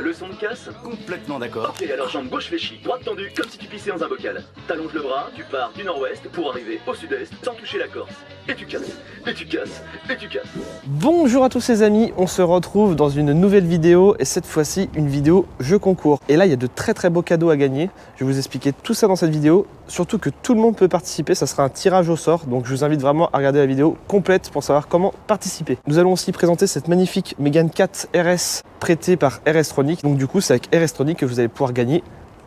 Leçon de casse? Complètement d'accord. Ok, alors jambe gauche fléchie, droite tendue, comme si tu pissais dans un bocal. T'allonges le bras, tu pars du nord-ouest pour arriver au sud-est sans toucher la Corse. Et tu casses, et tu casses, et tu casses. Bonjour à tous les amis, on se retrouve dans une nouvelle vidéo et cette fois-ci une vidéo jeu concours. Et là il y a de très beaux cadeaux à gagner. Je vais vous expliquer tout ça dans cette vidéo. Surtout que tout le monde peut participer, ça sera un tirage au sort. Donc je vous invite vraiment à regarder la vidéo complète pour savoir comment participer. Nous allons aussi présenter cette magnifique Mégane 4 RS prêtée par RS-Tronic. Donc du coup c'est avec RS-Tronic que vous allez pouvoir gagner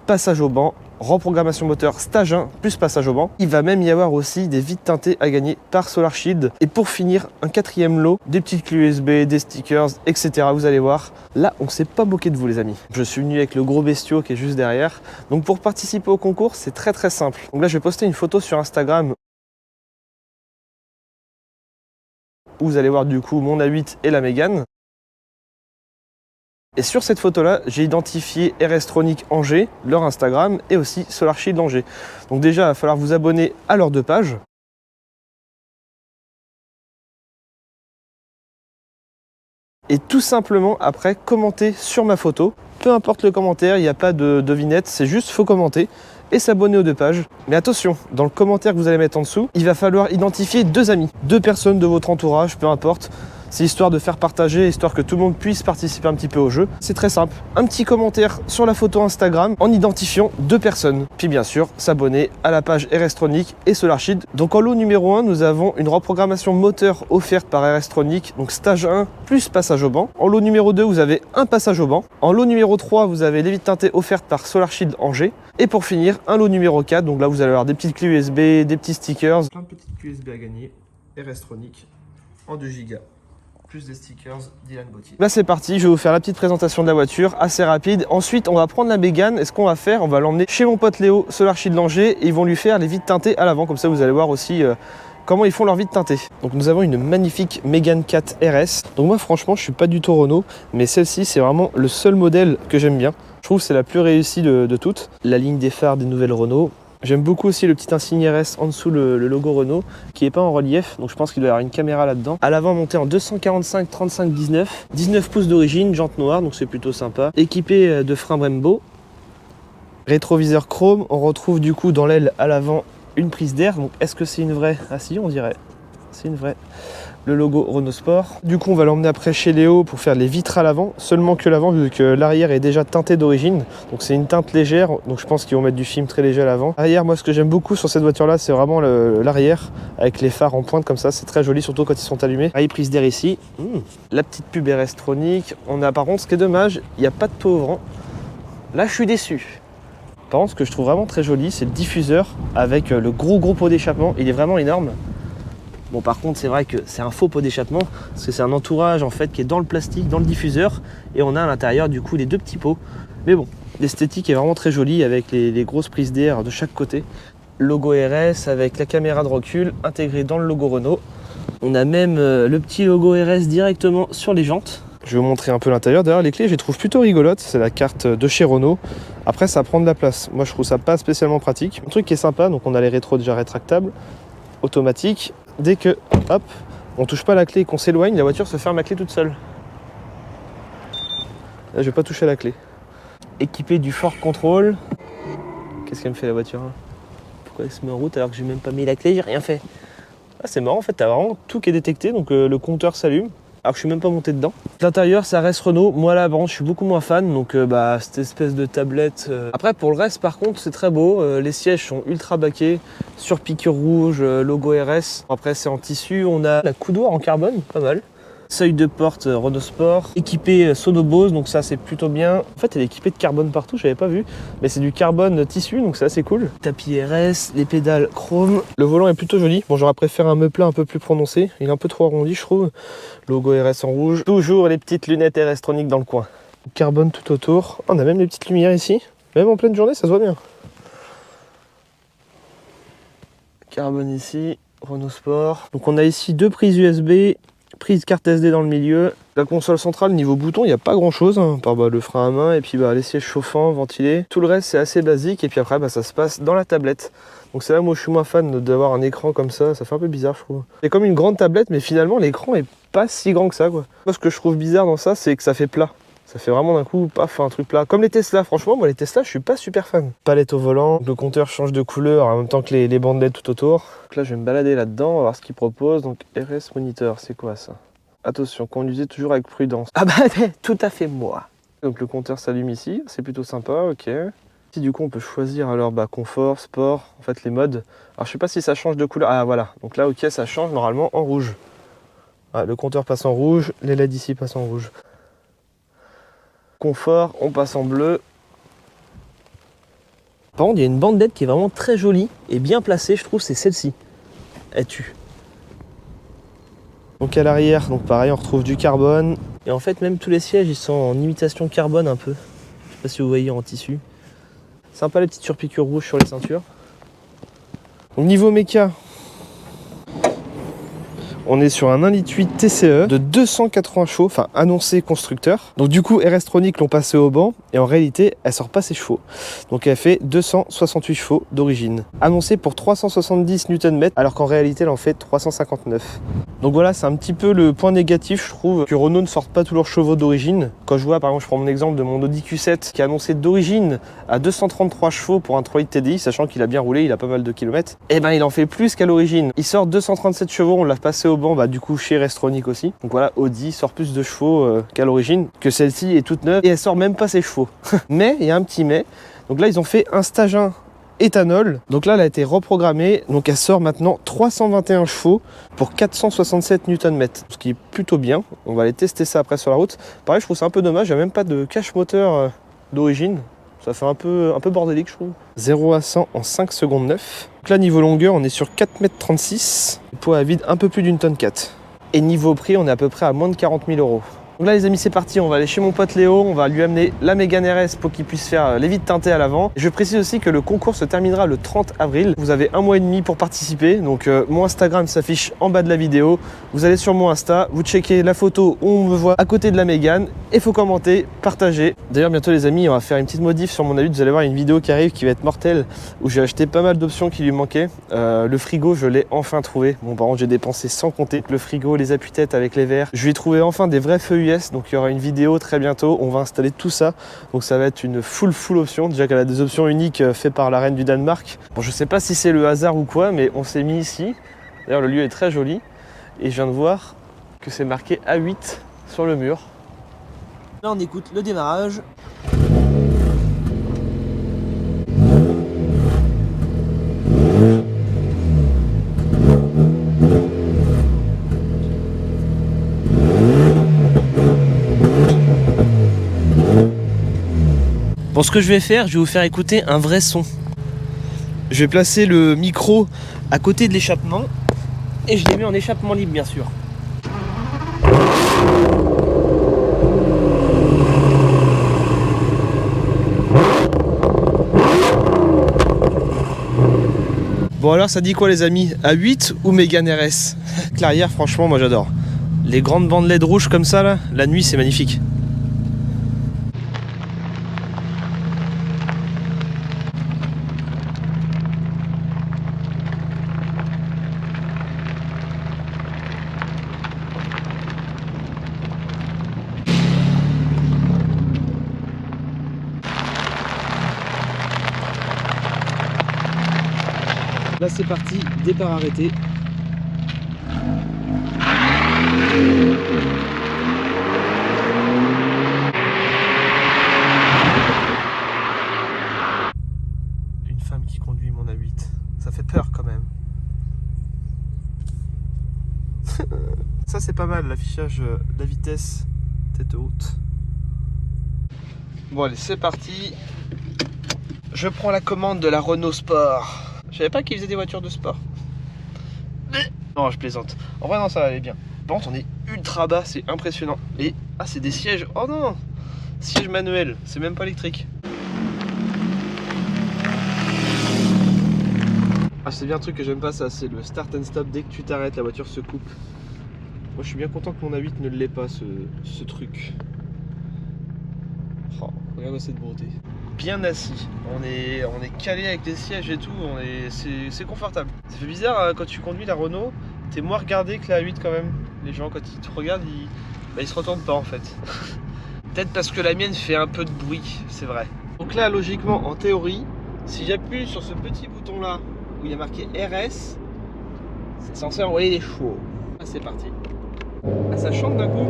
passage au banc, reprogrammation moteur stage 1 plus passage au banc. Il va même y avoir aussi des vides teintés à gagner par Solar Shield. Et pour finir, un quatrième lot, des petites clés USB, des stickers, etc. Vous allez voir, là on s'est pas moqué de vous les amis. Je suis venu avec le gros bestiau qui est juste derrière. Donc pour participer au concours, c'est très simple. Donc là je vais poster une photo sur Instagram où vous allez voir du coup mon A8 et la Mégane. Et sur cette photo-là, j'ai identifié RS-Tronic Angers, leur Instagram, et aussi Solar Shield Angers. Donc déjà, il va falloir vous abonner à leurs deux pages. Et tout simplement, après, commenter sur ma photo. Peu importe le commentaire, il n'y a pas de devinette, c'est juste faut commenter et s'abonner aux deux pages. Mais attention, dans le commentaire que vous allez mettre en dessous, il va falloir identifier deux amis, deux personnes de votre entourage, peu importe. C'est histoire de faire partager, histoire que tout le monde puisse participer un petit peu au jeu. C'est très simple. Un petit commentaire sur la photo Instagram en identifiant deux personnes. Puis bien sûr, s'abonner à la page RS-Tronic et Solar Shield. Donc en lot numéro 1, nous avons une reprogrammation moteur offerte par RS-Tronic, donc stage 1 plus passage au banc. En lot numéro 2, vous avez un passage au banc. En lot numéro 3, vous avez les vides teintées offertes par Solar Shield Angers. Et pour finir, un lot numéro 4, donc là vous allez avoir des petites clés USB, des petits stickers. Plein de petites clés USB à gagner, RS-Tronic en 2 Go. Plus des stickers Dylan Bottier. Là c'est parti, je vais vous faire la petite présentation de la voiture, assez rapide. Ensuite on va prendre la Mégane et ce qu'on va faire, on va l'emmener chez mon pote Léo, Solar Shield Angers, et ils vont lui faire les vides teintés à l'avant, comme ça vous allez voir aussi comment ils font leurs vides teintés. Donc nous avons une magnifique Mégane 4 RS. Donc moi franchement je suis pas du tout Renault, mais celle-ci c'est vraiment le seul modèle que j'aime bien. Je trouve que c'est la plus réussie de toutes. La ligne des phares des nouvelles Renault. J'aime beaucoup aussi le petit insigne RS en dessous le logo Renault qui n'est pas en relief, donc je pense qu'il doit y avoir une caméra là-dedans. À l'avant monté en 245 35 19, 19 pouces d'origine, jante noire, donc c'est plutôt sympa. Équipé de freins Brembo, rétroviseur chrome. On retrouve du coup dans l'aile à l'avant une prise d'air. Donc est-ce que c'est une vraie? Ah si, on dirait. C'est une vraie. Le logo Renault Sport. Du coup on va l'emmener après chez Léo pour faire les vitres à l'avant, seulement que l'avant vu que l'arrière est déjà teinté d'origine, donc c'est une teinte légère, donc je pense qu'ils vont mettre du film très léger à l'avant. Arrière, moi ce que j'aime beaucoup sur cette voiture là, c'est vraiment l'arrière avec les phares en pointe comme ça, c'est très joli surtout quand ils sont allumés. Pareil, prise d'air ici. La petite pub RS-Tronic. On a par contre, ce qui est dommage, il n'y a pas de pauvre. Là je suis déçu. Par contre ce que je trouve vraiment très joli, c'est le diffuseur avec le gros pot d'échappement, il est vraiment énorme. Bon par contre c'est vrai que c'est un faux pot d'échappement parce que c'est un entourage en fait qui est dans le plastique, dans le diffuseur, et on a à l'intérieur du coup les deux petits pots. Mais bon, l'esthétique est vraiment très jolie avec les grosses prises d'air de chaque côté. Logo RS avec la caméra de recul intégrée dans le logo Renault. On a même le petit logo RS directement sur les jantes. Je vais vous montrer un peu l'intérieur. D'ailleurs les clés je les trouve plutôt rigolotes, c'est la carte de chez Renault. Après ça prend de la place, moi je trouve ça pas spécialement pratique. Un truc qui est sympa, donc on a les rétros déjà rétractables, automatiques. Dès que, hop, on touche pas la clé et qu'on s'éloigne, la voiture se ferme à clé toute seule. Là, je vais pas toucher la clé. Équipé du Ford Control. Qu'est-ce qu'elle me fait la voiture hein? Pourquoi elle se met en route alors que j'ai même pas mis la clé? J'ai rien fait. Ah, c'est marrant, en fait, t'as vraiment tout qui est détecté, donc le compteur s'allume. Alors que je suis même pas monté dedans. L'intérieur ça reste Renault, moi là par contre je suis beaucoup moins fan, donc cette espèce de tablette. Après pour le reste par contre c'est très beau, les sièges sont ultra baquets, sur piqûre rouge, logo RS. Après c'est en tissu, on a la coudoir en carbone, pas mal. Seuil de porte Renault Sport, équipé Sonobose, donc ça c'est plutôt bien. En fait elle est équipée de carbone partout, j'avais pas vu, mais c'est du carbone tissu, donc c'est assez cool. Tapis RS, les pédales chrome, le volant est plutôt joli. Bon j'aurais préféré un meuplet un peu plus prononcé, il est un peu trop arrondi je trouve. Logo RS en rouge, toujours les petites lunettes RS-Tronic dans le coin. Carbone tout autour, on a même les petites lumières ici. Même en pleine journée, ça se voit bien. Carbone ici, Renault Sport. Donc on a ici 2 prises USB, prise carte SD dans le milieu. La console centrale, niveau bouton, il n'y a pas grand chose, hein, par le frein à main et puis les sièges chauffants, ventilés. Tout le reste c'est assez basique et puis après ça se passe dans la tablette. Donc c'est là moi je suis moins fan d'avoir un écran comme ça fait un peu bizarre je trouve. C'est comme une grande tablette mais finalement l'écran est pas si grand que ça quoi. Moi ce que je trouve bizarre dans ça c'est que ça fait plat. Ça fait vraiment d'un coup, paf, un truc plat. Comme les Tesla, franchement, moi les Tesla, je suis pas super fan. Palette au volant, le compteur change de couleur en même temps que les bandes LED tout autour. Donc là, je vais me balader là-dedans, on va voir ce qu'il propose. Donc RS Monitor, c'est quoi ça? Attention, conduisez toujours avec prudence. Ah bah, tout à fait moi. Donc le compteur s'allume ici, c'est plutôt sympa, ok. Ici, du coup, on peut choisir alors confort, sport, en fait les modes. Alors je sais pas si ça change de couleur. Ah voilà, donc là, ok, ça change normalement en rouge. Ah, le compteur passe en rouge, les LED ici passent en rouge. Confort, on passe en bleu. Par contre, il y a une bande LED qui est vraiment très jolie et bien placée, je trouve, c'est celle-ci. Elle tue. Donc à l'arrière, donc pareil, on retrouve du carbone. Et en fait, même tous les sièges, ils sont en imitation carbone un peu. Je sais pas si vous voyez en tissu. Sympa les petites surpiqûres rouges sur les ceintures. Donc niveau méca, on est sur un 1,8 litre TCE de 280 chevaux, enfin annoncé constructeur. Donc du coup, RS-Tronic l'ont passé au banc et en réalité, elle sort pas ses chevaux. Donc elle fait 268 chevaux d'origine. Annoncé pour 370 Nm alors qu'en réalité, elle en fait 359. Donc voilà, c'est un petit peu le point négatif, je trouve, que Renault ne sorte pas tous leurs chevaux d'origine. Quand je vois, par exemple, je prends mon exemple de mon Audi Q7 qui est annoncé d'origine à 233 chevaux pour un 3 litres TDI, sachant qu'il a bien roulé, il a pas mal de kilomètres. Et ben il en fait plus qu'à l'origine. Il sort 237 chevaux, on l'a passé au banc, du coup chez RS-Tronic aussi. Donc voilà, Audi sort plus de chevaux qu'à l'origine, que celle-ci est toute neuve et elle sort même pas ses chevaux. Mais, il y a un petit mais. Donc là, ils ont fait un stage 1 éthanol. Donc là, elle a été reprogrammée. Donc elle sort maintenant 321 chevaux pour 467 Nm. Ce qui est plutôt bien. On va aller tester ça après sur la route. Pareil, je trouve ça un peu dommage. Il n'y a même pas de cache moteur d'origine. Ça fait un peu bordélique, je trouve. 0 à 100 en 5 secondes 9. Donc là, niveau longueur, on est sur 4,36 m. Poids à vide, un peu plus d'une tonne 4. Et niveau prix, on est à peu près à moins de 40 000 €. Donc là les amis, c'est parti, on va aller chez mon pote Léo, on va lui amener la Mégane RS pour qu'il puisse faire les vitres teintées à l'avant. Je précise aussi que le concours se terminera le 30 avril. Vous avez 1 mois et demi pour participer, donc mon Instagram s'affiche en bas de la vidéo. Vous allez sur mon Insta, vous checkez la photo où on me voit à côté de la Mégane et faut commenter, partager. D'ailleurs bientôt les amis, on va faire une petite modif sur mon A8, vous allez voir une vidéo qui arrive qui va être mortelle où j'ai acheté pas mal d'options qui lui manquaient. Le frigo, je l'ai enfin trouvé. Bon par contre j'ai dépensé sans compter. Le frigo, les appuis-têtes avec les verres. Je lui ai trouvé enfin des vrais feux US, donc il y aura une vidéo très bientôt, on va installer tout ça, donc ça va être une full option, déjà qu'elle a des options uniques faites par la reine du Danemark. Bon, je sais pas si c'est le hasard ou quoi, mais on s'est mis ici, d'ailleurs le lieu est très joli, et je viens de voir que c'est marqué A8 sur le mur. Là on écoute le démarrage. Bon, ce que je vais faire, je vais vous faire écouter un vrai son. Je vais placer le micro à côté de l'échappement et je l'ai mis en échappement libre, bien sûr. Bon alors, ça dit quoi les amis? A8 ou Mégane RS? L'arrière, franchement, moi j'adore. Les grandes bandes LED rouges comme ça, là, la nuit, c'est magnifique. Là c'est parti, départ arrêté. Une femme qui conduit mon A8, ça fait peur quand même. Ça c'est pas mal, l'affichage de la vitesse tête haute. Bon allez, c'est parti. Je prends la commande de la Renault Sport. Je savais pas qu'ils faisaient des voitures de sport. Non, je plaisante. En vrai, non, ça allait bien. Par contre, on est ultra bas, c'est impressionnant. Et, ah, c'est des sièges. Oh non! Siège manuel, c'est même pas électrique. Ah, c'est bien un truc que j'aime pas, ça, c'est le start and stop. Dès que tu t'arrêtes, la voiture se coupe. Moi je suis bien content que mon A8 ne l'ait pas, ce truc. Oh, regarde cette beauté. Bien assis, on est calé avec les sièges et tout, c'est confortable. Ça fait bizarre quand tu conduis la Renault, t'es moins regardé que la A8 quand même. Les gens quand ils te regardent, ils se retournent pas en fait. Peut-être parce que la mienne fait un peu de bruit, c'est vrai. Donc là logiquement, en théorie, si j'appuie sur ce petit bouton là, où il y a marqué RS, c'est censé envoyer les chevaux. Ah, c'est parti. Ah, ça chante d'un coup,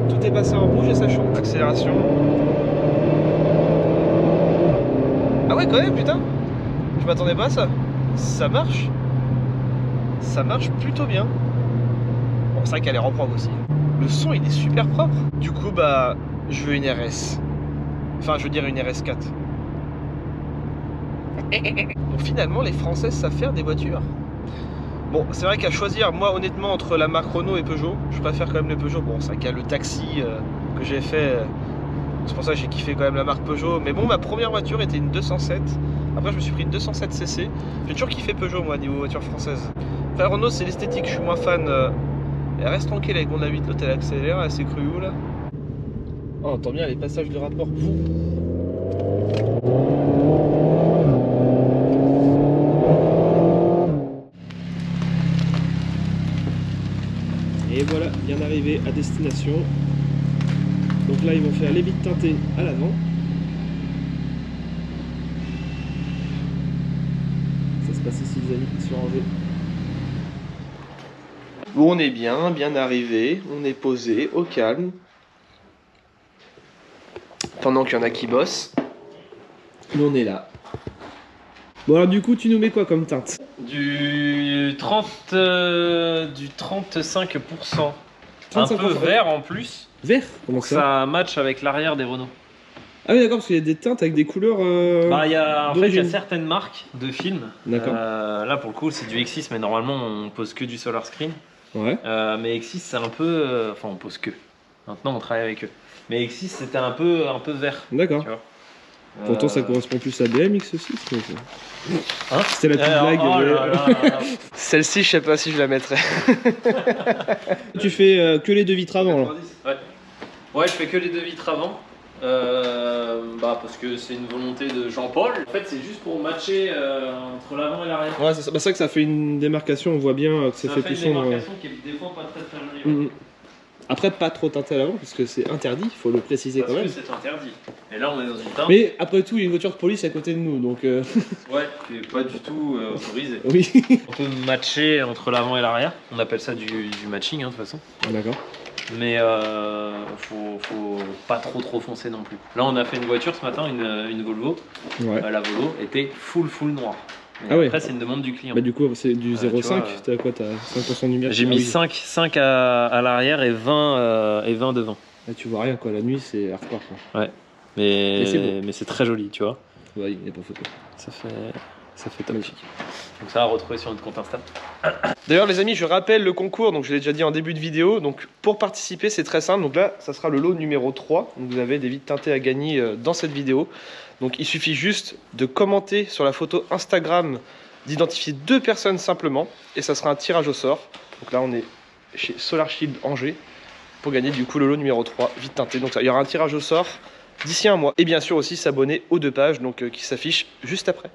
tout est passé en rouge et ça chante. Accélération. Ah ouais quand même putain, je m'attendais pas à ça. Ça marche. Ça marche plutôt bien. Bon c'est vrai qu'elle est en propre aussi. Le son il est super propre. Du coup bah je veux une RS. Enfin je veux dire une RS4. Donc finalement les Françaises savent faire des voitures. Bon c'est vrai qu'à choisir moi honnêtement entre la marque Renault et Peugeot, je préfère quand même le Peugeot. Bon c'est vrai qu'il y a le taxi que j'ai fait. C'est pour ça que j'ai kiffé quand même la marque Peugeot. Mais bon, ma première voiture était une 207. Après, je me suis pris une 207 CC. J'ai toujours kiffé Peugeot, moi, niveau voiture française. Après, Renault, c'est l'esthétique. Je suis moins fan. Elle reste tranquille avec mon A8. L'autre, elle accélère. Elle s'est crue où, là? Oh, on entend bien les passages de rapport. Et voilà, bien arrivé à destination. Donc là ils vont faire les vitres teintées à l'avant. Ça se passe ici les amis, sur Angers. Bon on est bien arrivé, on est posé au calme. Pendant qu'il y en a qui bossent. Nous on est là. Bon alors du coup tu nous mets quoi comme teinte? Du 35%. Un peu vert en plus. Vert? Comment ça? Ça match avec l'arrière des Renault. Ah oui d'accord, parce qu'il y a des teintes avec des couleurs Bah, en fait il y a certaines marques de films. D'accord. Là pour le coup c'est du X6 mais normalement on pose que du solar screen. Ouais. Mais X6 c'est un peu... Enfin on pose que. Maintenant on travaille avec eux. Mais X6 c'était un peu vert. D'accord. Tu vois. Pourtant ça correspond plus à BMX6. Hein? C'était la petite blague. Oh là là. Celle-ci je sais pas si je la mettrais. Tu fais que les deux vitres avant là. Ouais je fais que les deux vitres avant. Bah parce que c'est une volonté de Jean-Paul. En fait c'est juste pour matcher entre l'avant et l'arrière. Ouais c'est ça que ça fait une démarcation, on voit bien que c'est fait plus sombre. Une démarcation qui est des fois pas très jolie. Après pas trop teinté à l'avant parce que c'est interdit, il faut le préciser quand même. Parce que c'est interdit. Et là on est dans une teinte. Mais après tout il y a une voiture de police à côté de nous donc... Ouais, qui est pas du tout autorisé. Oui. On peut matcher entre l'avant et l'arrière. On appelle ça du matching de toute façon. D'accord. Mais faut pas trop foncer non plus. Là on a fait une voiture ce matin, une Volvo. Ouais. La Volvo était full noire. Ah ouais. Après c'est une demande du client. Bah du coup c'est du 0,5, t'as quoi? T'as 5% numérique? J'ai mis 5 à l'arrière et 20 devant. Là tu vois rien quoi, la nuit c'est hardcore quoi. Ouais. Mais c'est très joli tu vois. Ouais, il n'y a pas photo. Ça fait top. Magnifique. Donc ça à retrouver sur notre compte Insta. D'ailleurs les amis je rappelle le concours, donc je l'ai déjà dit en début de vidéo, donc pour participer c'est très simple, donc là ça sera le lot numéro 3, donc vous avez des vitres teintées à gagner dans cette vidéo, donc il suffit juste de commenter sur la photo Instagram, d'identifier 2 personnes simplement, et ça sera un tirage au sort, donc là on est chez Solar Shield Angers, pour gagner du coup le lot numéro 3, vitres teintées, donc il y aura un tirage au sort d'ici un mois, et bien sûr aussi s'abonner aux 2 pages, donc qui s'affichent juste après.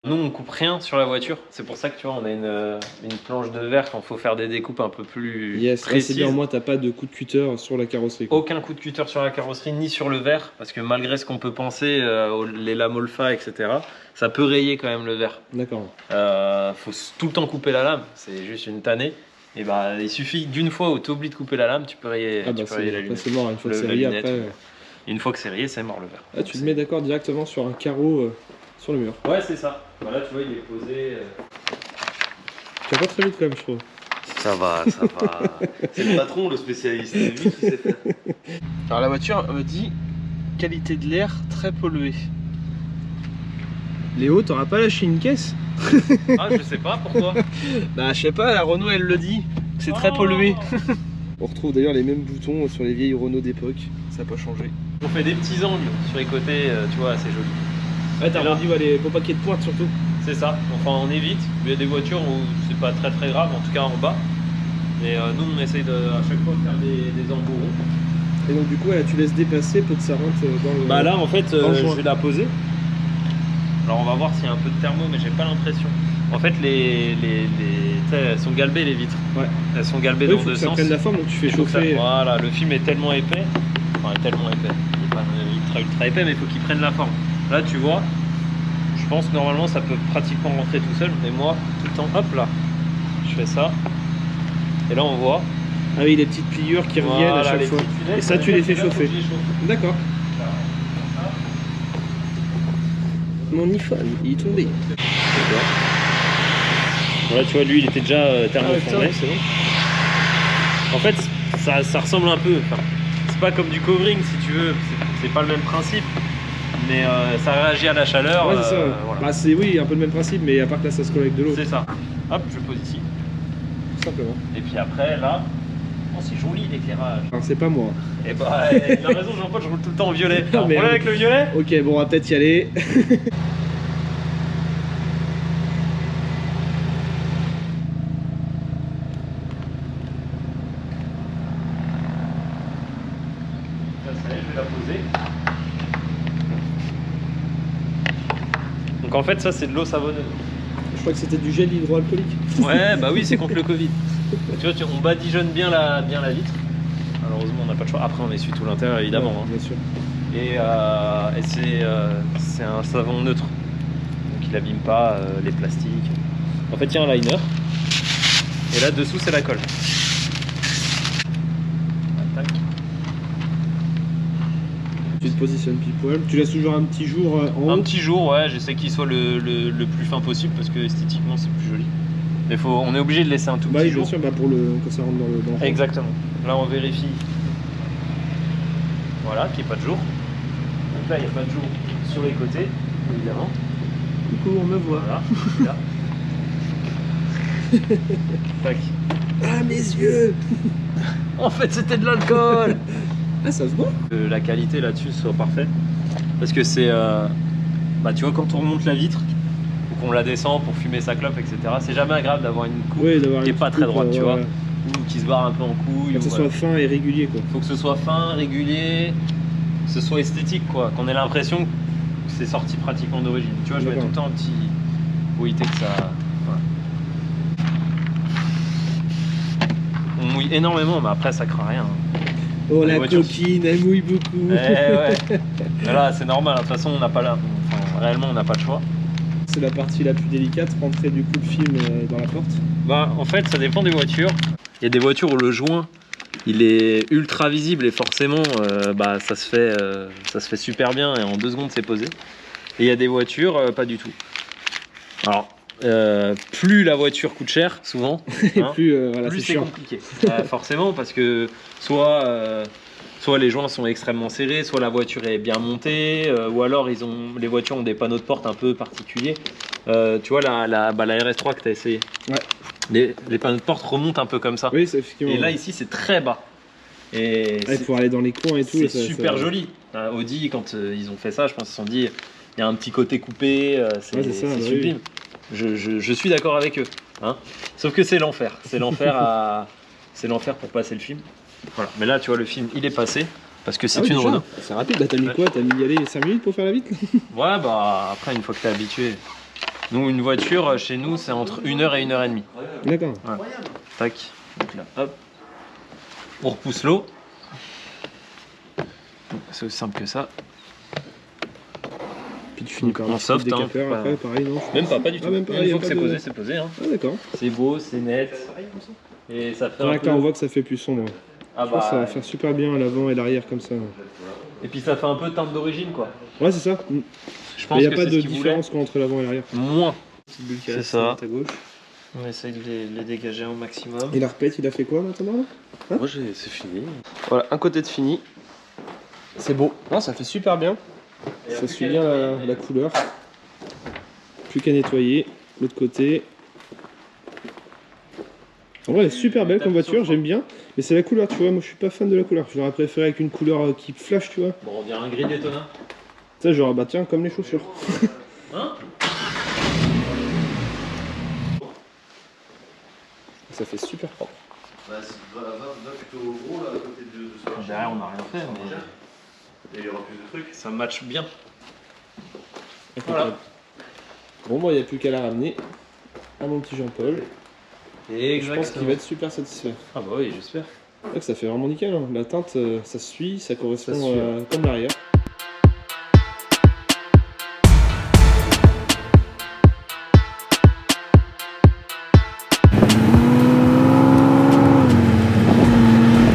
Nous on coupe rien sur la voiture, c'est pour ça que tu vois on a une planche de verre quand il faut faire des découpes un peu plus précises. C'est bien, au moins t'as pas de coup de cutter sur la carrosserie quoi. Aucun coup de cutter sur la carrosserie ni sur le verre, parce que malgré ce qu'on peut penser, les lames Olfa etc, ça peut rayer quand même le verre. D'accord. Faut tout le temps couper la lame, c'est juste une tannée. Et bah il suffit d'une fois où tu oublies de couper la lame, tu peux rayer, la lunette. C'est mort, une fois que c'est rayé après... Une fois que c'est rayé, c'est mort le verre. Ah, tu te mets d'accord directement sur un carreau sur le mur. Ouais c'est ça. Voilà tu vois il est posé. Tu vas pas très vite quand même je trouve. Ça va. C'est le patron, le spécialiste, c'est lui qui sait faire. Alors la voiture me dit qualité de l'air très polluée. Léo, t'auras pas lâché une caisse? Ah je sais pas pourquoi. Bah je sais pas, la Renault elle le dit, c'est très pollué. On retrouve d'ailleurs les mêmes boutons sur les vieilles Renault d'époque, ça n'a pas changé. On fait des petits angles sur les côtés, tu vois, assez joli. Ouais, t'as arrondi les beaux paquets de pointe surtout. C'est ça, enfin on évite. Il y a des voitures où c'est pas très grave, en tout cas en bas. Et nous on essaye à chaque fois de faire des embourrons. Et donc du coup là, tu laisses dépasser pour que ça rentre dans le... Bah là en fait je vais la poser. Alors on va voir s'il y a un peu de thermo mais j'ai pas l'impression. En fait elles sont galbées les vitres. Ouais. Elles sont galbées dans deux sens. Ça prenne la forme donc tu fais chauffer. Voilà, le film est tellement épais. Enfin tellement épais. Il est pas ultra épais mais il faut qu'il prenne la forme. Là tu vois, je pense que normalement ça peut pratiquement rentrer tout seul. Mais moi tout le temps, hop là, je fais ça. Et là on voit. Ah oui, les petites pliures qui reviennent à chaque fois. Et ça, tu les fais chauffer. D'accord. Mon iPhone, il est tombé. Voilà, tu vois, lui, il était déjà thermoformé. C'est bon. En fait, ça ressemble un peu. Enfin, c'est pas comme du covering, si tu veux. C'est pas le même principe. Mais ça réagit à la chaleur. Ouais, c'est ça. Voilà. Bah, c'est oui, un peu le même principe, mais à part que là, ça se colle avec de l'eau. C'est ça. Hop, je pose ici. Tout simplement. Et puis après, là. Oh, c'est joli l'éclairage. C'est pas moi. Et bah, il a raison, Jean-Paul, je roule tout le temps en violet. Alors, mais avec le violet. Ok, bon, on va peut-être y aller. Je vais la poser. Donc en fait, ça, c'est de l'eau savonneuse. Je crois que c'était du gel hydroalcoolique. Ouais, bah oui, c'est contre le Covid. Tu vois, on badigeonne bien la vitre. Malheureusement, on n'a pas de choix. Après, on essuie tout l'intérieur, évidemment. Ouais, bien sûr. Et c'est un savon neutre. Donc, il n'abîme pas les plastiques. En fait, il y a un liner. Et là, dessous, c'est la colle. Tac. Tu te positionnes pile poil. Tu laisses toujours un petit jour en haut. Un petit jour, ouais. J'essaie qu'il soit le plus fin possible parce que esthétiquement, c'est plus joli. Mais on est obligé de laisser un tout petit jour. Bien sûr, pour quand ça rentre dans le Exactement. Là, on vérifie. Voilà, qu'il n'y ait pas de jour. Donc là, il n'y a pas de jour sur les côtés, évidemment. Coucou, on me voit. Voilà. Là. Tac. Ah, mes yeux. En fait, c'était de l'alcool. Ah, ça se voit. La qualité là-dessus soit parfaite. Parce que c'est... bah, tu vois, quand on remonte la vitre, ou qu'on la descend pour fumer sa clope, etc., c'est jamais agréable d'avoir une coupe qui n'est pas très droite, tu vois. Ou qui se barre un peu en couille. Faut que ce soit fin et régulier, quoi. Faut que ce soit fin, régulier, que ce soit esthétique, quoi. Qu'on ait l'impression que c'est sorti pratiquement d'origine. Tu vois, je mets tout le temps un petit... Pour éviter que ça... Voilà. On mouille énormément, mais après, ça craint rien. Oh, la coquine, elle mouille beaucoup. Ouais. Là, c'est normal. De toute façon, on n'a pas là. Enfin, réellement, on n'a pas le choix. C'est la partie la plus délicate, rentrer du coup le film dans la porte. Bah, en fait, ça dépend des voitures. Il y a des voitures où le joint il est ultra visible et forcément bah, ça se fait super bien et en 2 secondes c'est posé. Et il y a des voitures pas du tout. Alors plus la voiture coûte cher souvent, hein, plus c'est compliqué. Forcément parce que soit les joints sont extrêmement serrés, soit la voiture est bien montée, ou alors les voitures ont des panneaux de porte un peu particuliers. Tu vois la RS3 que tu as essayé. Ouais. Les panneaux de porte remontent un peu comme ça. Oui, effectivement. Et là ici c'est très bas. Et pour aller dans les coins et tout. C'est super joli. Audi quand ils ont fait ça, je pense qu'ils se sont dit il y a un petit côté coupé, c'est sublime. Oui. Je suis d'accord avec eux. Hein, sauf que c'est l'enfer. C'est l'enfer pour passer le film. Voilà. Mais là tu vois le film il est passé. Parce que c'est une Renault. C'est rapide, là t'as mis quoi? T'as mis y aller 5 minutes pour faire la vitre? Ouais bah après une fois que t'es habitué. Nous une voiture chez nous c'est entre 1h et 1h30. D'accord. Ouais. Tac. Donc là hop. On repousse l'eau. C'est aussi simple que ça. Puis tu finis par en soft hein, après, pareil non? Même pas du tout. Même pas, une fois que c'est posé, c'est posé. Hein. Ah d'accord. C'est beau, c'est net. Et ça fait là on voit que ça fait plus sombre. Ah bah, ça va faire super bien à l'avant et l'arrière comme ça. Et puis ça fait un peu teinte d'origine quoi. Ouais c'est ça. Je pense il n'y a pas de différence entre l'avant et l'arrière. Moins. C'est ça. À gauche. On essaye de les dégager au maximum. Et la repète, il a fait quoi maintenant là hein? Moi c'est fini. Voilà, un côté de fini. C'est beau. Non, ça fait super bien. Ça suit bien la couleur. Plus qu'à nettoyer. L'autre côté. En vrai, elle est super belle comme voiture, j'aime bien. Mais c'est la couleur, tu vois, moi je suis pas fan de la couleur. J'aurais préféré avec une couleur qui flash, tu vois. Bon, on dirait un gris Daytona. Ça, genre, bah tiens, comme les chaussures. Hein? Ça fait super propre. Bah, va plutôt gros là à côté de ce Derrière, on n'a rien fait, mais Et il y aura plus de trucs. ça match bien. Voilà. Bon, bon, il n'y a plus qu'à la ramener à mon petit Jean-Paul. Et je pense qu'il va être super satisfait. Ah bah oui, j'espère. C'est vrai que ça fait vraiment nickel, hein. La teinte, ça suit, ça correspond Ça suit. comme l'arrière.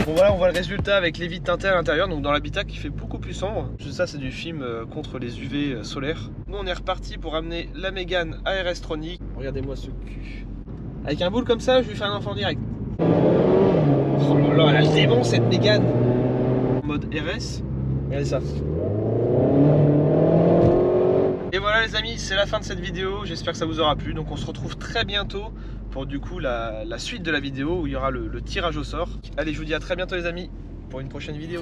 Bon voilà, on voit le résultat avec les vitres teintées à l'intérieur, donc dans l'habitacle qui fait beaucoup plus sombre. Ça c'est du film contre les UV solaires. Nous on est reparti pour amener la Mégane à RS Tronic. Regardez-moi ce cul. Avec un boule comme ça, je lui fais un enfant direct. Oh là là, elle a le démon cette Mégane. En mode RS. Regardez ça. Et voilà les amis, c'est la fin de cette vidéo. J'espère que ça vous aura plu. Donc on se retrouve très bientôt pour du coup la suite de la vidéo où il y aura le tirage au sort. Allez, je vous dis à très bientôt les amis pour une prochaine vidéo.